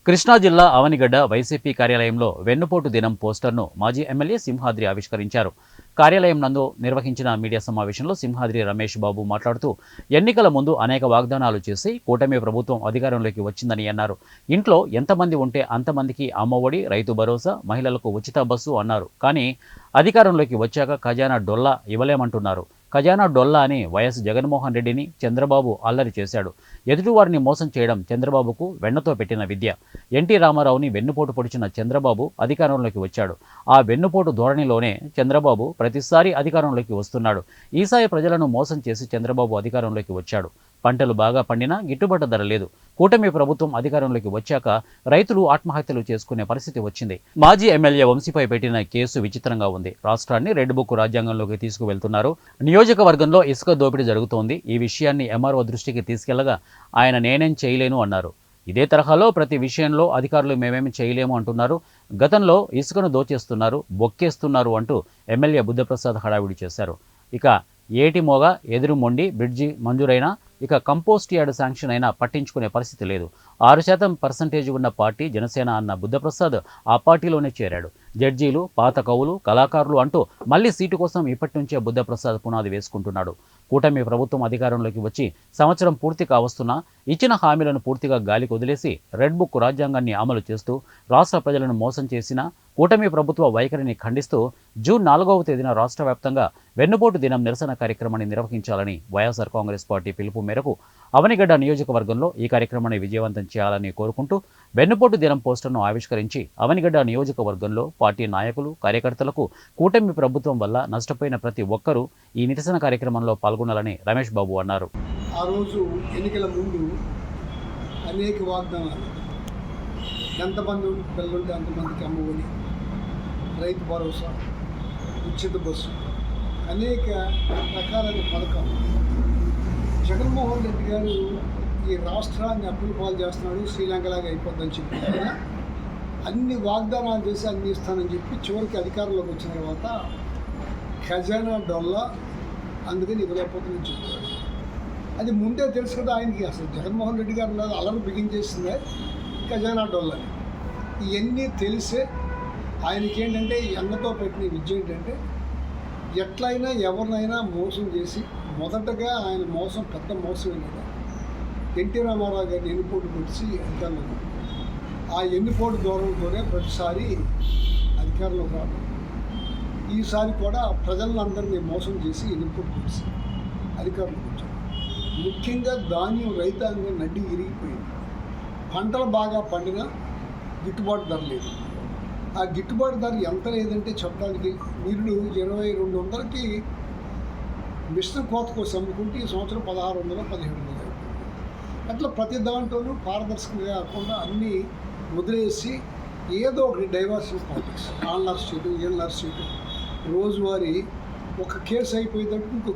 కృష్ణా జిల్లా అవనిగడ్డ వైసీపీ కార్యాలయంలో వెన్నుపోటు దినం పోస్టర్ను మాజీ ఎమ్మెల్యే సింహాద్రి ఆవిష్కరించారు. కార్యాలయం నందు నిర్వహించిన మీడియా సమావేశంలో సింహాద్రి రమేష్ బాబు మాట్లాడుతూ ఎన్నికల ముందు అనేక వాగ్దానాలు చేసి కూటమి ప్రభుత్వం అధికారంలోకి వచ్చిందని అన్నారు. ఇంట్లో ఎంతమంది ఉంటే అంతమందికి అమ్మఒడి, రైతు భరోసా, మహిళలకు ఉచిత బస్సు అన్నారు. కానీ అధికారంలోకి వచ్చాక ఖజానా డొల్లా ఇవ్వలేమంటున్నారు. ఖజానా డొల్లా అని వైఎస్ జగన్మోహన్ రెడ్డిని చంద్రబాబు అల్లరి చేశాడు. ఎదుటివారిని మోసం చేయడం చంద్రబాబుకు వెన్నతో పెట్టిన విద్య. ఎన్టీ రామారావుని వెన్నుపోటు పొడిచిన చంద్రబాబు అధికారంలోకి వచ్చాడు. ఆ వెన్నుపోటు ధోరణిలోనే చంద్రబాబు ప్రతిసారి అధికారంలోకి వస్తున్నాడు. ఈసారి ప్రజలను మోసం చేసి చంద్రబాబు అధికారంలోకి వచ్చాడు. పంటలు బాగా పండినా గిట్టుబాటు ధర లేదు. కూటమి ప్రభుత్వం అధికారంలోకి వచ్చాక రైతులు ఆత్మహత్యలు చేసుకునే పరిస్థితి వచ్చింది. మాజీ ఎమ్మెల్యే వంశీపై పెట్టిన కేసు విచిత్రంగా ఉంది. రాష్ట్రాన్ని రెడ్ బుక్ రాజ్యాంగంలోకి తీసుకువెళ్తున్నారు. నియోజకవర్గంలో ఇసుక దోపిడీ జరుగుతోంది. ఈ విషయాన్ని ఎంఆర్ఓ దృష్టికి తీసుకెళ్లగా ఆయన నేనేం చేయలేను అన్నారు. ఇదే తరహాలో ప్రతి విషయంలో అధికారులు మేమేమి చేయలేము అంటున్నారు. గతంలో ఇసుకను దోచేస్తున్నారు, బొక్కేస్తున్నారు అంటూ ఎమ్మెల్యే బుద్ధప్రసాద్ హడావిడి చేశారు. ఇక ఏటి మోగ ఎదురు మొండి బ్రిడ్జి మంజూరైనా, ఇక కంపోస్ట్ యార్డ్ శాంక్షన్ అయినా పట్టించుకునే పరిస్థితి లేదు. 6% ఉన్న పార్టీ జనసేన అన్న బుద్ధప్రసాద్ ఆ పార్టీలోనే చేరాడు. జడ్జీలు, పాత కవులు, కళాకారులు అంటూ మళ్లీ సీటు కోసం ఇప్పటి నుంచే బుద్ధప్రసాద్ పునాది వేసుకుంటున్నాడు. కూటమి ప్రభుత్వం అధికారంలోకి వచ్చి సంవత్సరం పూర్తి కావస్తున్నా ఇచ్చిన హామీలను పూర్తిగా గాలికి వదిలేసి రెడ్ బుక్ రాజ్యాంగాన్ని అమలు చేస్తూ రాష్ట్ర ప్రజలను మోసం చేసిన కూటమి ప్రభుత్వ వైఖరిని ఖండిస్తూ జూన్ 4వ తేదీన రాష్ట్ర వ్యాప్తంగా వెన్నుపోటు దినం నిరసన కార్యక్రమాన్ని నిర్వహించాలని వైఎస్ఆర్ కాంగ్రెస్ పార్టీ పిలుపు మేరకు అవనిగడ్డ నియోజకవర్గంలో ఈ కార్యక్రమాన్ని విజయవంతం చేయాలని కోరుకుంటూ వెన్నుపోటు దినం పోస్టర్ను ఆవిష్కరించి అవనిగడ్డ నియోజకవర్గంలో పార్టీ నాయకులు, కార్యకర్తలకు కూటమి ప్రభుత్వం వల్ల నష్టపోయిన ప్రతి ఒక్కరూ ఈ నిరసన కార్యక్రమంలో పాల్గొనాలని రమేష్ బాబు అన్నారు. ఆ రోజు ఎన్నికల ముందు అనేక వాగ్దానాలు, ఎంతమంది పిల్లలుంటే అంతమందికి అమ్మఒడి, రైతు భరోసా, ఉచిత బస్సు, అనేక రకాలైన పథకాలు. జగన్మోహన్ రెడ్డి గారు ఈ రాష్ట్రాన్ని అప్పులు పాలు చేస్తున్నాడు, శ్రీలంకలాగా అయిపోద్దని చెప్పి అన్ని వాగ్దానాలు చేసి అన్ని ఇస్తానని చెప్పి చివరికి అధికారంలోకి వచ్చిన తర్వాత ఖజానా డొల్లా అందుకని ఇవ్వలేకపోతుందని చెప్తారు. అది ముందే తెలుసు కదా ఆయనకి. అసలు జగన్మోహన్ రెడ్డి గారు అలరు బిగించేసిందే ఖజానా డొల్లా. ఇవన్నీ తెలిసే ఆయనకి ఏంటంటే ఎన్నతో పెట్టిన విద్య ఏంటంటే ఎట్లయినా ఎవరినైనా మోసం చేసి, మొదటగా ఆయన మోసం పెద్ద మోసం ఏంటంటే ఎన్టీ రామారావు గారిని ఎన్నిపోటు కొట్టి అధికారంలో, ఆ ఎన్నిపోటు దూరంతోనే ప్రతిసారి అధికారంలోకి రావడం. ఈసారి కూడా ప్రజలందరినీ మోసం చేసి ఎన్నిపోటు కొట్టి అధికారంలోకి వచ్చారు. ముఖ్యంగా ధాన్యం రైతాంగం నడ్డి ఇరిగిపోయింది. పంటలు బాగా పండినా గిట్టుబాటు ధర లేదు. ఆ గిట్టుబాటు ధర ఎంత లేదంటే చెప్పడానికి నిరుడు 2200కి మిషన్ కోత కోసం అమ్ముకుంటే ఈ సంవత్సరం 1600, 1700 అట్లా ప్రతి దాంట్లోనూ పారదర్శకంగా కాకుండా అన్నీ వదిలేసి ఏదో ఒకటి డైవర్సిటీ పాలిటిక్స్, వాళ్ళ నర్స్ చేయడం, వీళ్ళ నర్స్ చేయడం, రోజువారీ ఒక కేసు అయిపోయేటట్టు ఇంకో